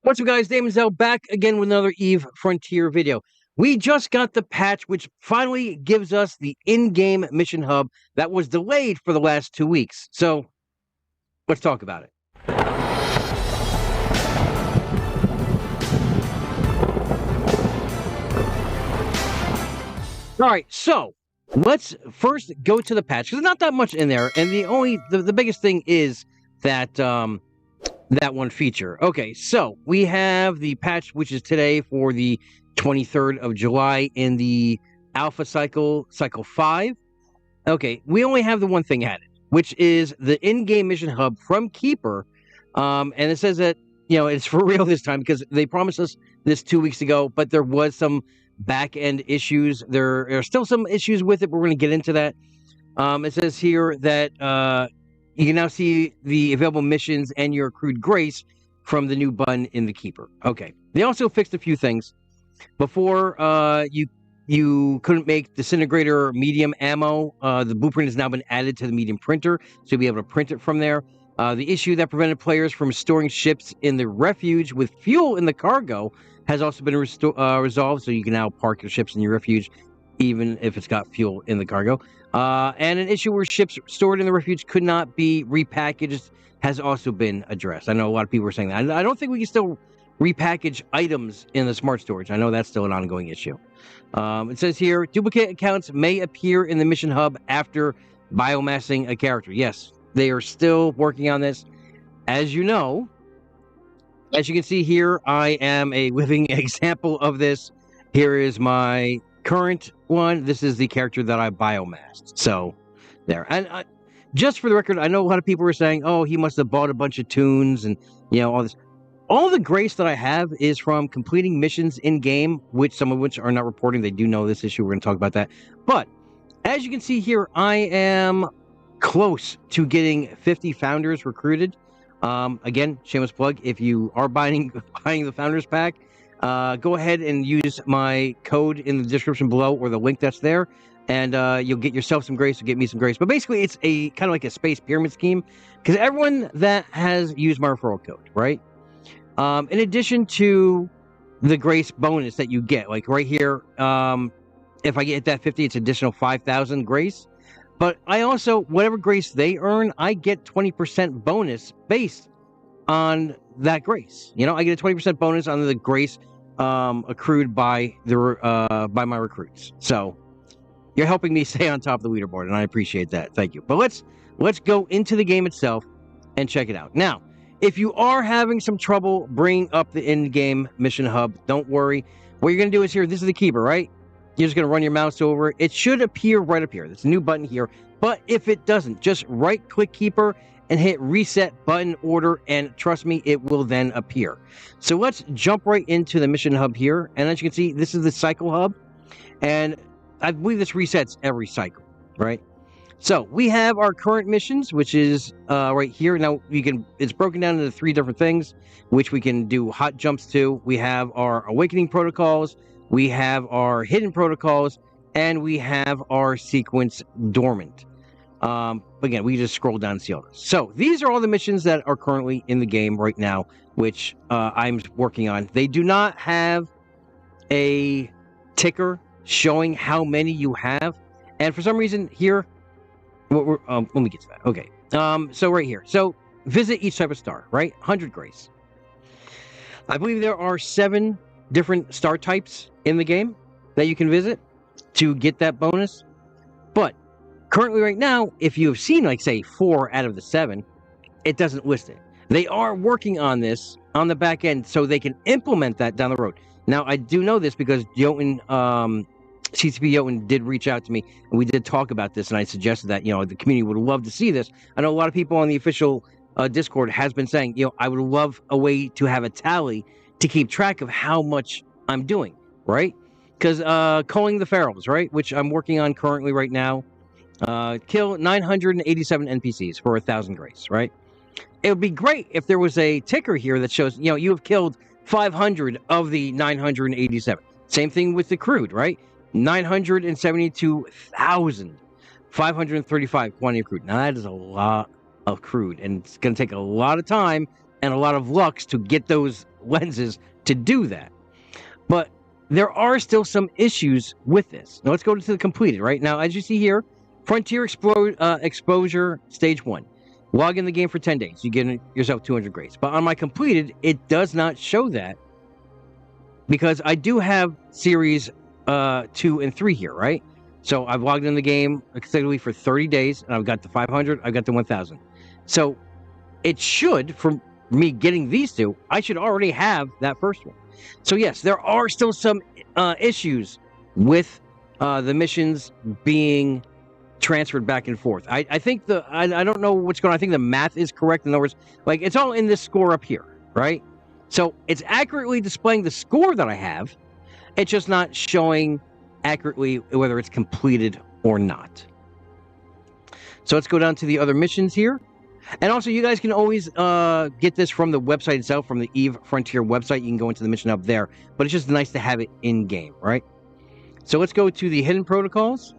What's up, guys? Daemonxel back again with another Eve Frontier video. We just got the patch which finally gives us the in-game mission hub that was delayed for the last 2 weeks. So, let's talk about it. All right, so let's first go to the patch because there's not that much in there, and the biggest thing is that that one feature. Okay, so we have the patch which is today for the 23rd of July in the Alpha Cycle 5. Okay, we only have the one thing added, which is the in-game mission hub from Keeper, and it says that it's for real this time because they promised us this 2 weeks ago, but there was some back-end issues. There are still some issues with it, but we're going to get into that. It says here that you can now see the available missions and your accrued grace from the new button in the Keeper. Okay. They also fixed a few things. Before, you couldn't make disintegrator medium ammo. The blueprint has now been added to the medium printer, so you'll be able to print it from there. The issue that prevented players from storing ships in the refuge with fuel in the cargo has also been resolved, so you can now park your ships in your refuge, even if it's got fuel in the cargo. And an issue where ships stored in the refuge could not be repackaged has also been addressed. I know a lot of people are saying that. I don't think we can still repackage items in the smart storage. I know that's still an ongoing issue. It says here, duplicate accounts may appear in the mission hub after biomassing a character. Yes, they are still working on this. As you know, as you can see here, I am a living example of this. Here is my current one. This is the character that I biomassed. So, there. And just for the record, I know a lot of people were saying, oh, he must have bought a bunch of tunes and, all this. All the grace that I have is from completing missions in-game, some of which are not reporting. They do know this issue. We're going to talk about that. But, as you can see here, I am close to getting 50 founders recruited. Again, shameless plug, if you are buying the founders pack, go ahead and use my code in the description below or the link that's there, and you'll get yourself some grace, you'll get me some grace. But basically, it's a kind of like a space pyramid scheme, because everyone that has used my referral code, right? In addition to the grace bonus that you get, like right here, if I get that 50, it's additional 5,000 grace. But I also, whatever grace they earn, I get 20% bonus based on that grace. I get a 20% bonus on the grace accrued by my recruits. So you're helping me stay on top of the leaderboard, and I appreciate that. Thank you. But let's go into the game itself and check it out. Now, if you are having some trouble bringing up the in-game mission hub, don't worry. What you're going to do is here, this is the Keeper, right? You're just going to run your mouse over it. It should appear right up here. There's a new button here. But if it doesn't, just right-click Keeper and hit Reset Button Order, and trust me, it will then appear. So let's jump right into the mission hub here. And as you can see, this is the cycle hub. And I believe this resets every cycle, right? So we have our current missions, which is right here. Now, it's broken down into 3 different things, which we can do hot jumps to. We have our Awakening Protocols, we have our Hidden Protocols, and we have our Sequence Dormant. Again, we just scroll down and see all this. So these are all the missions that are currently in the game right now, which I'm working on. They do not have a ticker showing how many you have. And for some reason here, let me get to that. Okay. So right here. So visit each type of star, right? 100 grace. I believe there are 7 different star types in the game that you can visit to get that bonus. But currently right now, if you have seen, like, say, 4 out of the 7, it doesn't list it. They are working on this on the back end so they can implement that down the road. Now, I do know this because Jotun, CCP Jotun did reach out to me, and we did talk about this, and I suggested that, the community would love to see this. I know a lot of people on the official Discord has been saying, I would love a way to have a tally to keep track of how much I'm doing, right? Because culling the Pharaohs, right, which I'm working on currently right now, kill 987 NPCs for 1,000 grace, right? It would be great if there was a ticker here that shows, you have killed 500 of the 987. Same thing with the crude, right? 972,535 quantity of crude. Now, that is a lot of crude, and it's going to take a lot of time and a lot of lux to get those lenses to do that. But there are still some issues with this. Now let's go to the completed. Right now, as you see here, Frontier Exposure Stage 1. Log in the game for 10 days. You get yourself 200 grace. But on my completed, it does not show that because I do have Series 2 and 3 here, right? So I've logged in the game consecutively for 30 days, and I've got the 500, I've got the 1,000. So it should, for me getting these two, I should already have that first one. So yes, there are still some issues with the missions being transferred back and forth. I think I don't know what's going on. I think the math is correct. In other words, like it's all in this score up here, right? So it's accurately displaying the score that I have. It's just not showing accurately whether it's completed or not. So let's go down to the other missions here. And also, you guys can always get this from the website itself, from the EVE Frontier website. You can go into the mission up there. But it's just nice to have it in-game, right? So let's go to the hidden protocols.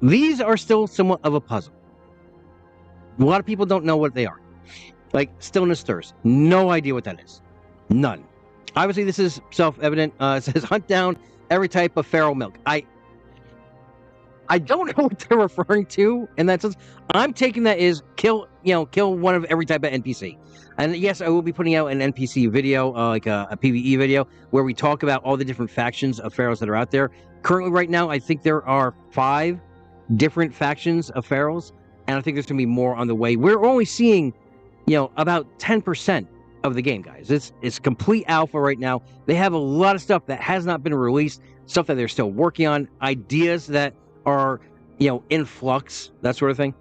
These are still somewhat of a puzzle. A lot of people don't know what they are. Like Stillness Thirst. No idea what that is. None. Obviously, this is self-evident. It says hunt down every type of feral milk. I don't know what they're referring to in that sense. I'm taking that as kill one of every type of NPC. And yes, I will be putting out an NPC video, like a PvE video, where we talk about all the different factions of ferals that are out there. Currently, right now, I think there are 5 different factions of ferals, and I think there's going to be more on the way. We're only seeing, about 10% of the game, guys. It's complete alpha right now. They have a lot of stuff that has not been released, stuff that they're still working on, ideas that are, in flux, that sort of thing.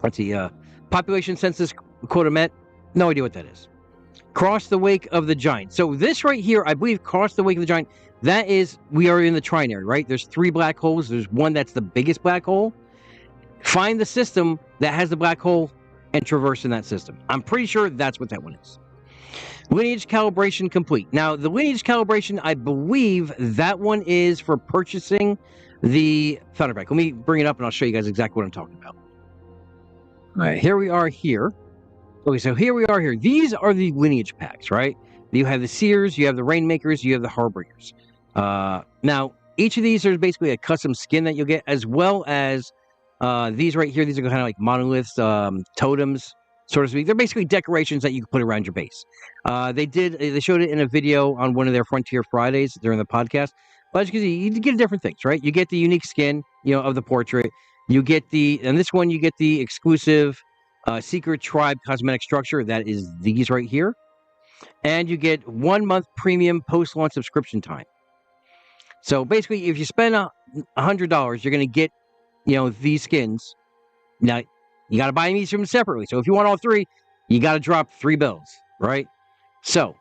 Let's see, population census quota met. No idea what that is. Cross the Wake of the Giant. So this right here, I believe, Cross the Wake of the Giant, that is, we are in the trinary, right? There's 3 black holes. There's one that's the biggest black hole. Find the system that has the black hole and traverse in that system. I'm pretty sure that's what that one is. Lineage calibration complete. Now, the lineage calibration, I believe that one is for purchasing the Thunder Pack. Let me bring it up and I'll show you guys exactly what I'm talking about. All right, here we are here. Okay, so here we are here. These are the lineage packs, right? You have the Seers, you have the Rainmakers, you have the Harbingers. Now, each of these are basically a custom skin that you'll get, as well as these right here. These are kind of like monoliths, totems, so to speak. They're basically decorations that you can put around your base. They showed it in a video on one of their Frontier Fridays during the podcast. But as you can see, you get different things, right? You get the unique skin, of the portrait. You get and this one, you get the exclusive Secret Tribe cosmetic structure. That is these right here. And you get 1 month premium post-launch subscription time. So basically, if you spend $100, you're going to get, these skins. Now, you got to buy each of them separately. So if you want all 3, you got to drop 3 bills, right? So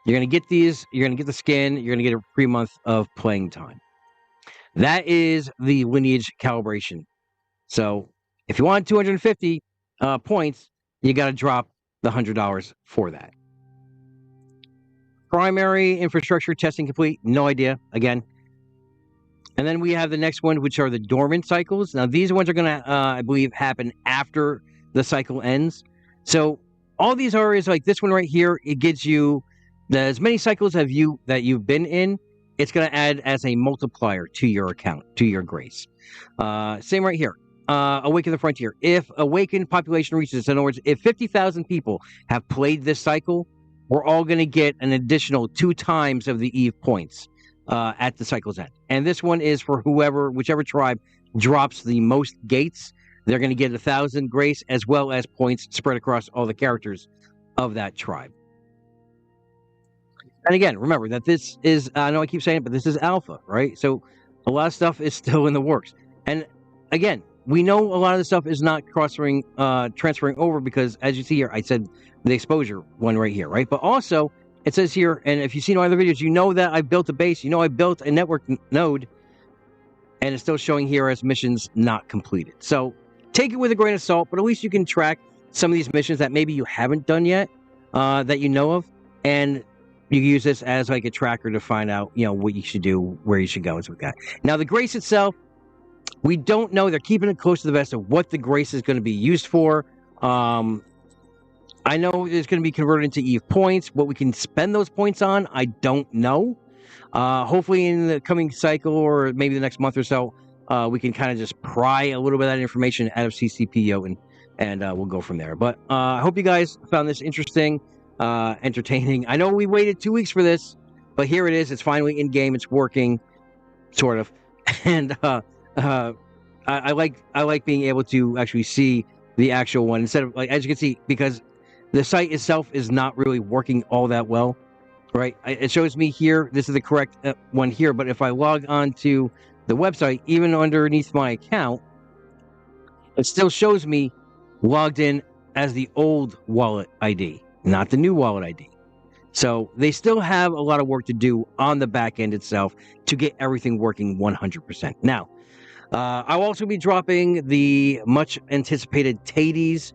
you're going to get these. You're going to get the skin. You're going to get a free month of playing time. That is the lineage calibration. So if you want 250 points, you got to drop the $100 for that. Primary infrastructure testing complete. No idea. Again. And then we have the next one, which are the dormant cycles. Now, these ones are going to, I believe, happen after the cycle ends. So all these are is like this one right here. It gives you as many cycles that you've been in. It's going to add as a multiplier to your account, to your grace. Same right here. Awaken the Frontier. If awakened population reaches, in other words, if 50,000 people have played this cycle, we're all going to get an additional 2 times of the EVE points at the cycle's end. And this one is for whichever tribe drops the most gates. They're going to get 1,000 grace as well as points spread across all the characters of that tribe. And again, remember that this is, I know I keep saying it, but this is alpha, right? So a lot of stuff is still in the works. And again, we know a lot of the stuff is not transferring over because, as you see here, I said the exposure one right here, right? But also, it says here, and if you've seen my other videos, you know that I built a base, I built a network node, and it's still showing here as missions not completed. So take it with a grain of salt, but at least you can track some of these missions that maybe you haven't done yet, that you know of, and you can use this as like a tracker to find out, what you should do, where you should go, and stuff like that. Now, the grace itself, we don't know. They're keeping it close to the vest of what the grace is going to be used for. I know it's going to be converted into EVE points. What we can spend those points on, I don't know. Hopefully in the coming cycle or maybe the next month or so, we can kind of just pry a little bit of that information out of CCPO and we'll go from there. But I hope you guys found this interesting, entertaining. I know we waited 2 weeks for this, but here it is. It's finally in game. It's working, sort of. And I like being able to actually see the actual one instead of, like, as you can see, because the site itself is not really working all that well, right? It shows me here, this is the correct one here, but if I log on to the website, even underneath my account, it still shows me logged in as the old wallet ID, not the new wallet ID. So they still have a lot of work to do on the back end itself to get everything working 100%. Now, I'll also be dropping the much anticipated Tades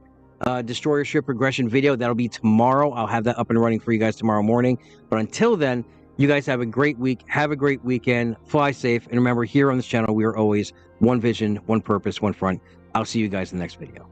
destroyer ship regression video. That'll be tomorrow. I'll have that up and running for you guys tomorrow morning. But until then, you guys have a great week. Have a great weekend. Fly safe. And remember, here on this channel, we are always one vision, one purpose, one front. I'll see you guys in the next video.